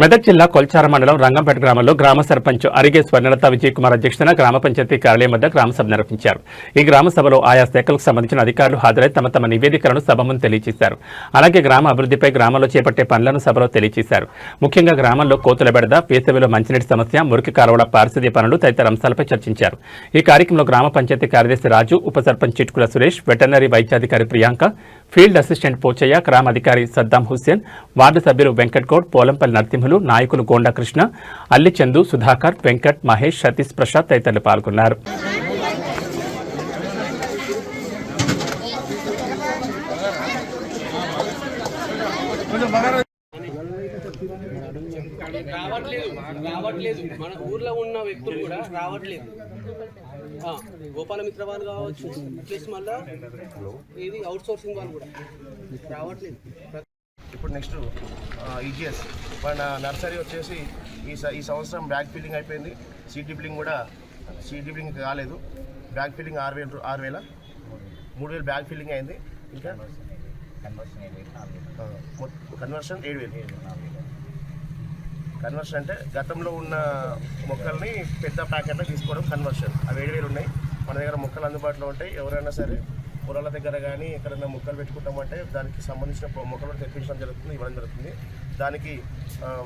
మెదక్ జిల్లా కొల్చార మండలం రంగంపేట గ్రామంలో గ్రామ సర్పంచ్ అరిగే స్వర్ణలత విజయ్ కుమార్ అధ్యక్షతన గ్రామ పంచాయతీ కార్యాలయం వద్ద గ్రామ సభ నిర్వహించారు. ఈ గ్రామ సభలో ఆయా శాఖలకు సంబంధించిన అధికారులు హాజరై తమ తమ నివేదికలను సభ ముందు తెలియజేశారు. అలాగే గ్రామ అభివృద్ధిపై గ్రామంలో చేపట్టే పనులను సభలో తెలియజేశారు. ముఖ్యంగా గ్రామంలో కోతుల బెడద, వేసవిలో మంచినీటి సమస్య, మురికి కాలువల పారిశుద్ధ్య పనులు తదితర అంశాలపై చర్చించారు. ఈ కార్యక్రమంలో గ్రామ పంచాయతీ కార్యదర్శి రాజు, ఉప సర్పంచ్ చిట్కుల సురేష్, వెటర్నరీ వైద్యాధికారి ప్రియాంక, ఫీల్డ్ అసిస్టెంట్ పోచయ్య, గ్రామ అధికారి సద్దాం హుస్సేన్, వార్డు సభ్యులు వెంకట్ గౌడ్, పోలంపల్లి నరసింహులు, నాయకులు గోండా కృష్ణ, అల్లి చందు, సుధాకర్, వెంకట్, మహేష్, సతీష్ ప్రసాద్ తదితరులు పాల్గొన్నారు. రావట్లేదు మన ఊర్లో ఉన్న వ్యక్తులు కూడా రావట్లేదు. గోపాలమిత్ర వాళ్ళు కావచ్చు, ప్లస్ మళ్ళీ ఇది అవుట్ సోర్సింగ్ వాళ్ళు కూడా రావట్లేదు. ఇప్పుడు నెక్స్ట్ ఈజీఎస్ మన నర్సరీ వచ్చేసి ఈ సంవత్సరం బ్యాగ్ ఫిల్లింగ్ అయిపోయింది. సీడ్ డ్రిబ్లింగ్ కూడా కాలేదు. బ్యాగ్ ఫిల్లింగ్ 6,000 3,000 బ్యాగ్ ఫిల్లింగ్ అయింది. ఇంకా కన్వర్షన్ 7,000. కన్వర్షన్ అంటే గతంలో ఉన్న మొక్కల్ని పెద్ద ప్యాకెట్లో తీసుకోవడం కన్వర్షన్. అవి 7,000 ఉన్నాయి. మన దగ్గర మొక్కలు అందుబాటులో ఉంటాయి. ఎవరైనా సరే పొలాల దగ్గర కానీ ఎక్కడైనా మొక్కలు పెట్టుకుంటామంటే దానికి సంబంధించిన మొక్కలు కూడా తెప్పించడం జరుగుతుంది, ఇవ్వడం జరుగుతుంది. దానికి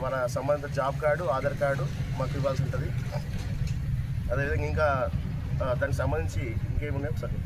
మన సంబంధిత జాబ్ కార్డు, ఆధార్ కార్డు మాకు ఇవ్వాల్సి ఉంటుంది. అదేవిధంగా ఇంకా దానికి సంబంధించి ఇంకేమున్నాయి ఒకసారి